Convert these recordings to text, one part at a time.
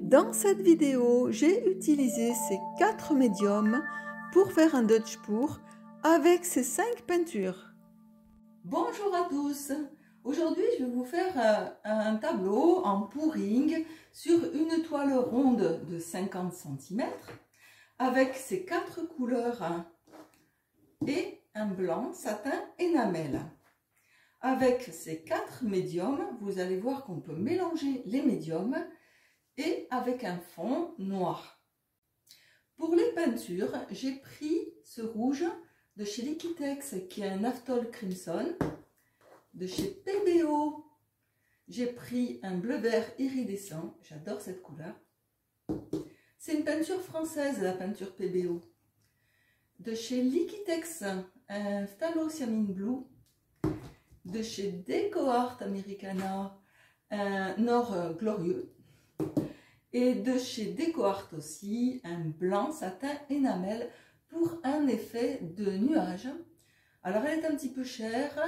Dans cette vidéo, j'ai utilisé ces 4 médiums pour faire un Dutch pour avec ces 5 peintures. Bonjour à tous. Aujourd'hui, je vais vous faire un tableau en pouring sur une toile ronde de 50 cm avec ces 4 couleurs et un blanc, satin, énamel. Avec ces 4 médiums, vous allez voir qu'on peut mélanger les médiums et avec un fond noir. Pour les peintures, j'ai pris ce rouge de chez Liquitex qui est un Naphthol Crimson. De chez PBO, j'ai pris un bleu vert iridescent. J'adore cette couleur. C'est une peinture française, la peinture PBO. De chez Liquitex, un Phthalo-Siamine Blue. De chez DecoArt Americana, un or glorieux. Et de chez DecoArt aussi, un blanc satin énamel pour un effet de nuage. Alors elle est un petit peu chère,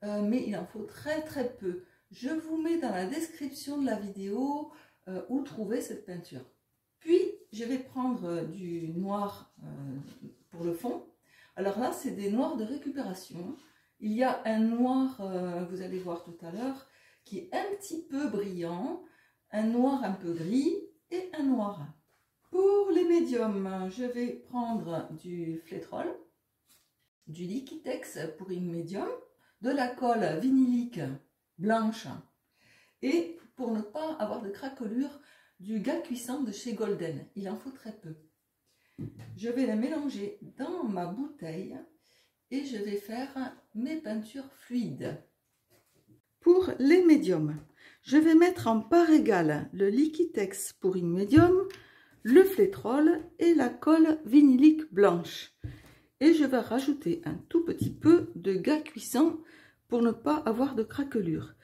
mais il en faut très peu. Je vous mets dans la description de la vidéo où trouver cette peinture. Puis je vais prendre du noir pour le fond. Alors là c'est des noirs de récupération. Il y a un noir, vous allez voir tout à l'heure, qui est un petit peu brillant, un noir un peu gris et un noir. Pour les médiums, je vais prendre du flétrol, du Liquitex pour une médium, de la colle vinylique blanche et pour ne pas avoir de craquelure, du gaz cuissant de chez Golden. Il en faut très peu. Je vais les mélanger dans ma bouteille et je vais faire mes peintures fluides. Pour les médiums, je vais mettre en part égale le Liquitex pour une médium, le flétrol et la colle vinylique blanche. Et je vais rajouter un tout petit peu de gaz cuissant pour ne pas avoir de craquelure.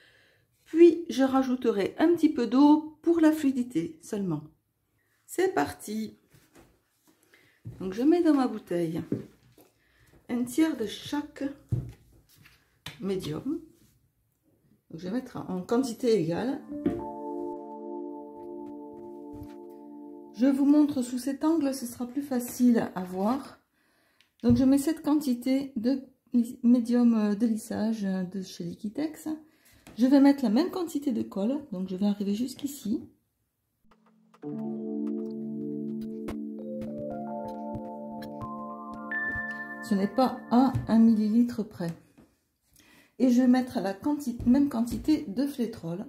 Puis je rajouterai un petit peu d'eau pour la fluidité seulement. C'est parti. Donc je mets dans ma bouteille un tiers de chaque médium. Donc je vais mettre en quantité égale. Je vous montre sous cet angle, ce sera plus facile à voir. Donc je mets cette quantité de médium de lissage de chez Liquitex. Je vais mettre la même quantité de colle, donc je vais arriver jusqu'ici. Ce n'est pas à 1 millilitre près. Et je vais mettre la même quantité de flétrol.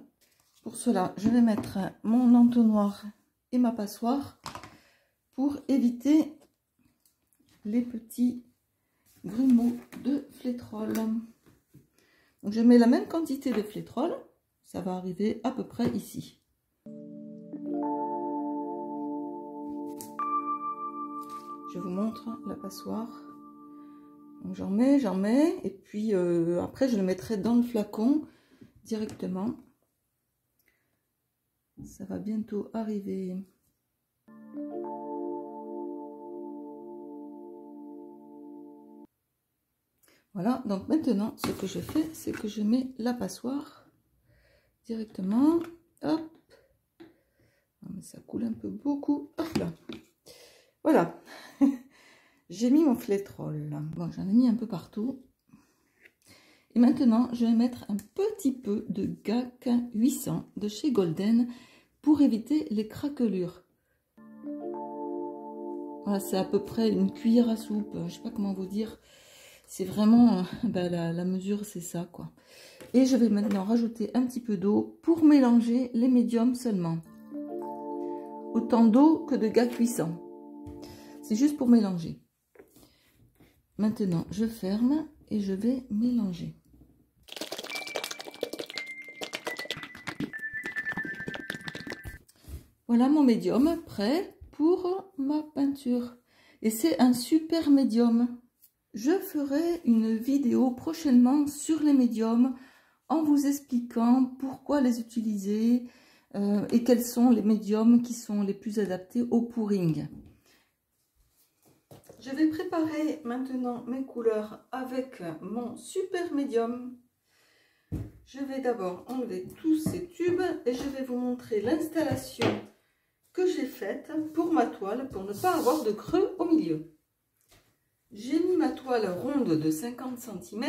Pour cela, je vais mettre mon entonnoir et ma passoire pour éviter les petits grumeaux de flétrol. Donc je mets la même quantité de flétrol, ça va arriver à peu près ici. Je vous montre la passoire. Donc j'en mets, et puis après je le mettrai dans le flacon directement. Ça va bientôt arriver. Voilà, donc maintenant ce que je fais, c'est que je mets la passoire directement. Hop, non, mais ça coule un peu beaucoup. Hop là. Voilà. J'ai mis mon flétrol. Bon, j'en ai mis un peu partout. Et maintenant, je vais mettre un petit peu de GAC 800 de chez Golden pour éviter les craquelures. Voilà, c'est à peu près une cuillère à soupe. Je ne sais pas comment vous dire. C'est vraiment, la mesure, c'est ça, quoi. Et je vais maintenant rajouter un petit peu d'eau pour mélanger les médiums seulement. Autant d'eau que de gaz cuissant. C'est juste pour mélanger. Maintenant, je ferme et je vais mélanger. Voilà mon médium prêt pour ma peinture. Et c'est un super médium. Je ferai une vidéo prochainement sur les médiums en vous expliquant pourquoi les utiliser et quels sont les médiums qui sont les plus adaptés au pouring. Je vais préparer maintenant mes couleurs avec mon super médium. Je vais d'abord enlever tous ces tubes et je vais vous montrer l'installation que j'ai faite pour ma toile pour ne pas avoir de creux au milieu. J'ai mis ma toile ronde de 50 cm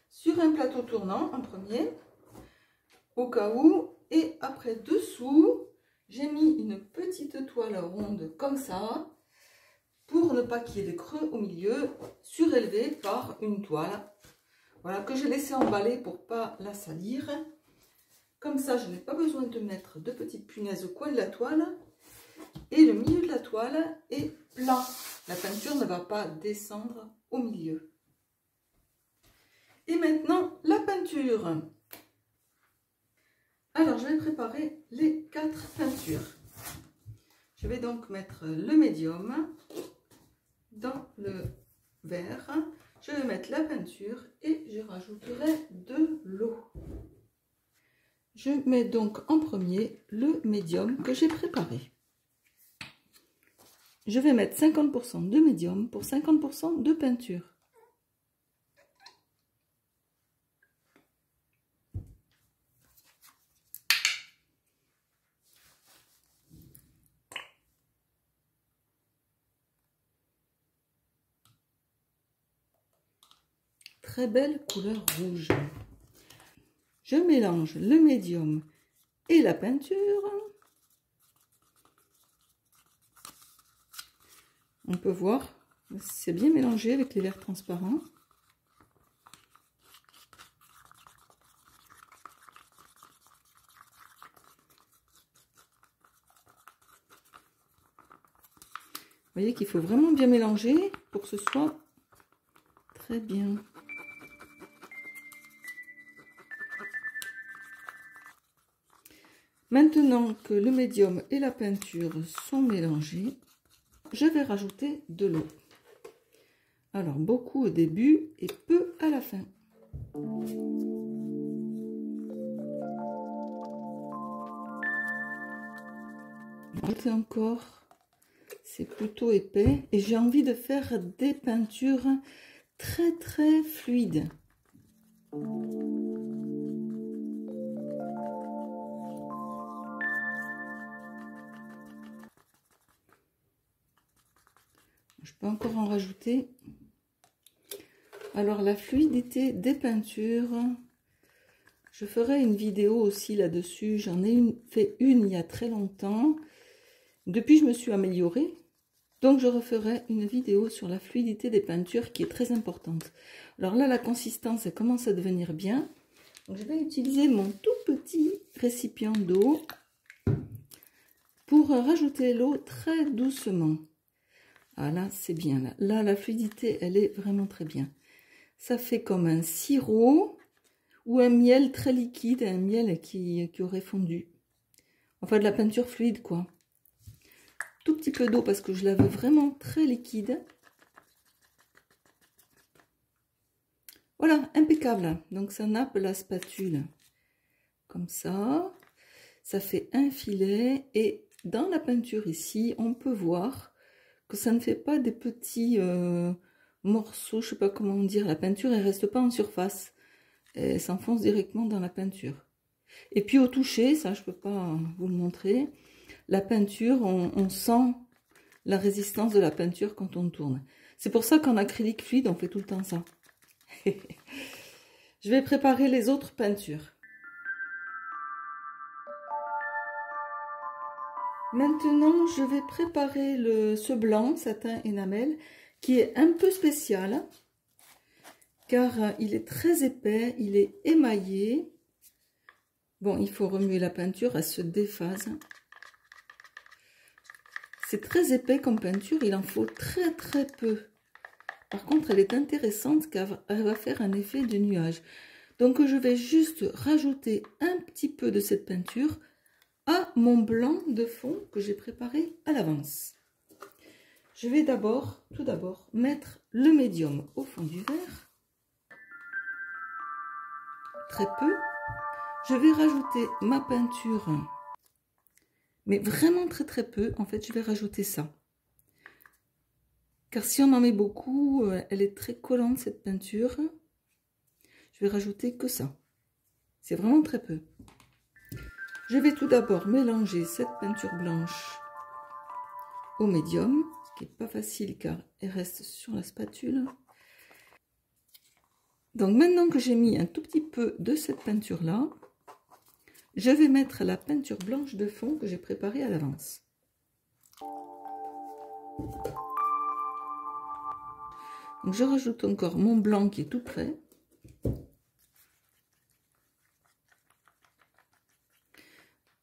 sur un plateau tournant en premier, au cas où, et après dessous, j'ai mis une petite toile ronde comme ça, pour ne pas qu'il y ait de creux au milieu, surélevée par une toile. Voilà, que j'ai laissé emballer pour pas la salir. Comme ça, je n'ai pas besoin de mettre de petites punaises au coin de la toile. Et le milieu de la toile est plat. La peinture ne va pas descendre au milieu. Et maintenant, la peinture. Alors, je vais préparer les 4 peintures. Je vais donc mettre le médium dans le verre. Je vais mettre la peinture et je rajouterai de l'eau. Je mets donc en premier le médium que j'ai préparé. Je vais mettre 50% de médium pour 50% de peinture. Très belle couleur rouge. Je mélange le médium et la peinture. On peut voir, c'est bien mélangé avec les verres transparents. Vous voyez qu'il faut vraiment bien mélanger pour que ce soit très bien. Maintenant que le médium et la peinture sont mélangés, je vais rajouter de l'eau. Alors beaucoup au début et peu à la fin. Rajouter encore, c'est plutôt épais et j'ai envie de faire des peintures très très fluides. Je peux encore en rajouter. Alors la fluidité des peintures, je ferai une vidéo aussi là-dessus. J'en ai fait une il y a très longtemps. Depuis, je me suis améliorée. Donc je referai une vidéo sur la fluidité des peintures qui est très importante. Alors là, la consistance elle commence à devenir bien. Donc, je vais utiliser mon tout petit récipient d'eau pour rajouter l'eau très doucement. Ah là, c'est bien. Là, la fluidité, elle est vraiment très bien. Ça fait comme un sirop ou un miel très liquide, un miel qui aurait fondu. Enfin, de la peinture fluide, quoi. Tout petit peu d'eau parce que je la veux vraiment très liquide. Voilà, impeccable. Donc, ça nappe la spatule. Comme ça. Ça fait un filet. Et dans la peinture ici, on peut voir que ça ne fait pas des petits morceaux, je sais pas comment dire, la peinture elle reste pas en surface, elle s'enfonce directement dans la peinture. Et puis au toucher, ça je peux pas vous le montrer, la peinture, on sent la résistance de la peinture quand on tourne. C'est pour ça qu'en acrylique fluide, on fait tout le temps ça. Je vais préparer les autres peintures. Maintenant, je vais préparer ce blanc satin énamel qui est un peu spécial car il est très épais, il est émaillé. Bon, il faut remuer la peinture, elle se déphase. C'est très épais comme peinture, il en faut très très peu. Par contre, elle est intéressante car elle va faire un effet de nuage. Donc, je vais juste rajouter un petit peu de cette peinture à mon blanc de fond que j'ai préparé à l'avance. Je vais tout d'abord mettre le médium au fond du verre. Très peu. Je vais rajouter ma peinture, mais vraiment très très peu. En fait, je vais rajouter ça. Car si on en met beaucoup, elle est très collante cette peinture. Je vais rajouter que ça. C'est vraiment très peu. Je vais tout d'abord mélanger cette peinture blanche au médium, ce qui n'est pas facile car elle reste sur la spatule. Donc maintenant que j'ai mis un tout petit peu de cette peinture-là, je vais mettre la peinture blanche de fond que j'ai préparée à l'avance. Donc je rajoute encore mon blanc qui est tout prêt.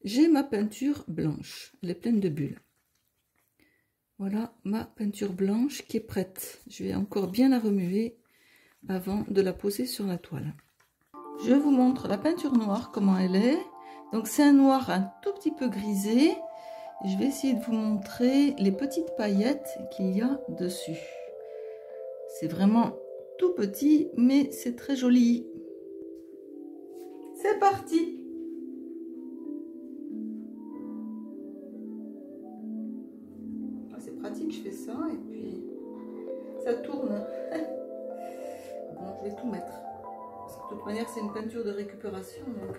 J'ai ma peinture blanche, elle est pleine de bulles. Voilà ma peinture blanche qui est prête. Je vais encore bien la remuer avant de la poser sur la toile. Je vous montre la peinture noire, comment elle est. Donc c'est un noir un tout petit peu grisé. Je vais essayer de vous montrer les petites paillettes qu'il y a dessus. C'est vraiment tout petit, mais c'est très joli. C'est parti! C'est pratique, je fais ça et puis ça tourne. Bon, je vais tout mettre. Parce que de toute manière, c'est une peinture de récupération. Donc,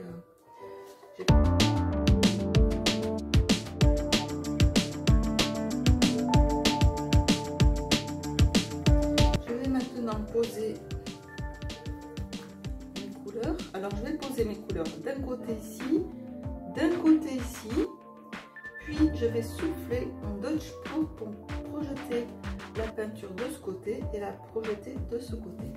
je vais maintenant poser mes couleurs. Alors, je vais poser mes couleurs d'un côté ici, d'un côté ici. Puis, je vais souffler en Dutch pour projeter la peinture de ce côté et la projeter de ce côté.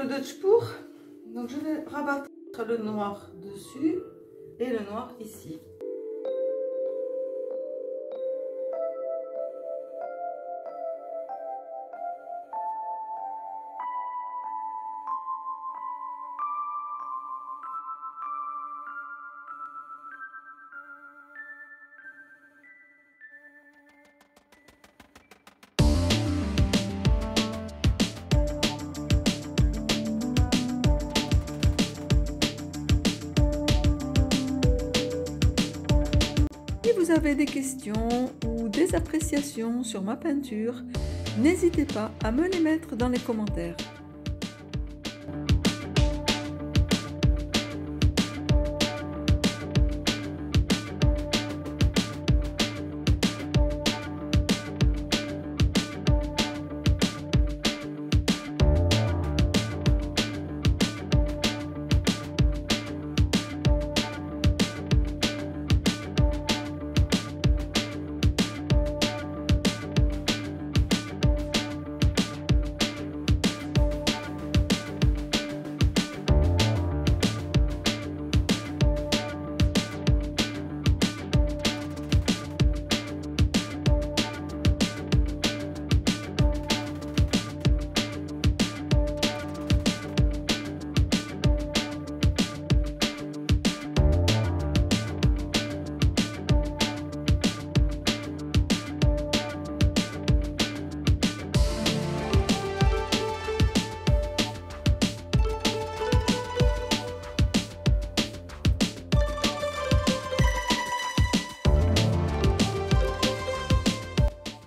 Dutch pour. Donc je vais rabattre le noir dessus et le noir ici. Si vous avez des questions ou des appréciations sur ma peinture, n'hésitez pas à me les mettre dans les commentaires.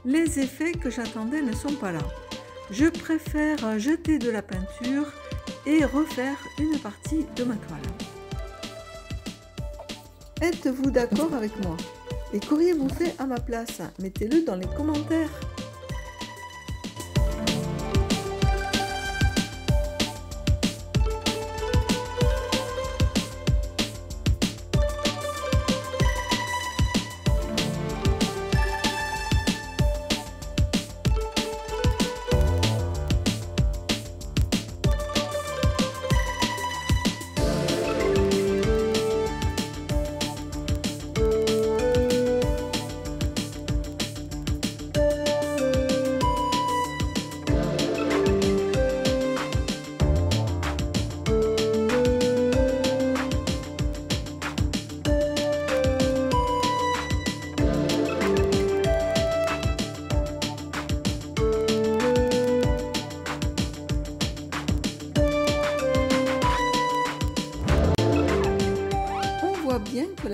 Les effets que j'attendais ne sont pas là. Je préfère jeter de la peinture et refaire une partie de ma toile. Êtes-vous d'accord avec moi? Et qu'auriez-vous fait à ma place? Mettez-le dans les commentaires.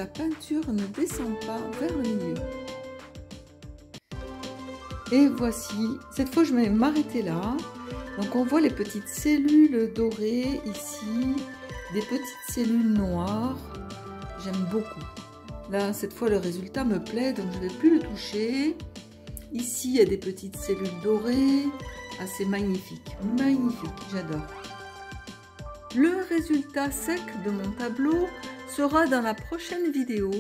la peinture ne descend pas vers le milieu. Et voici, cette fois je vais m'arrêter là. Donc on voit les petites cellules dorées ici, des petites cellules noires. J'aime beaucoup. Là, cette fois le résultat me plaît, donc je ne vais plus le toucher. Ici, il y a des petites cellules dorées. Ah, c'est magnifique, magnifique, j'adore. Le résultat sec de mon tableau sera dans la prochaine vidéo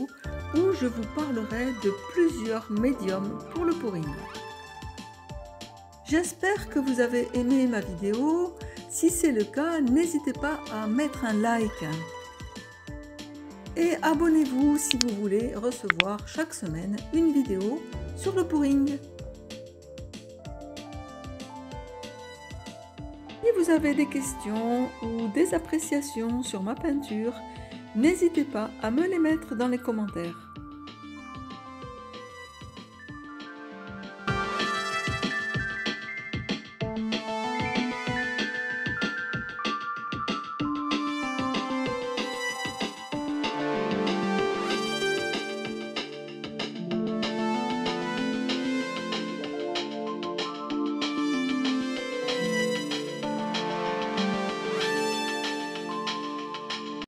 où je vous parlerai de plusieurs médiums pour le pouring. J'espère que vous avez aimé ma vidéo. Si c'est le cas, n'hésitez pas à mettre un like. Et abonnez-vous si vous voulez recevoir chaque semaine une vidéo sur le pouring. Si vous avez des questions ou des appréciations sur ma peinture, n'hésitez pas à me les mettre dans les commentaires.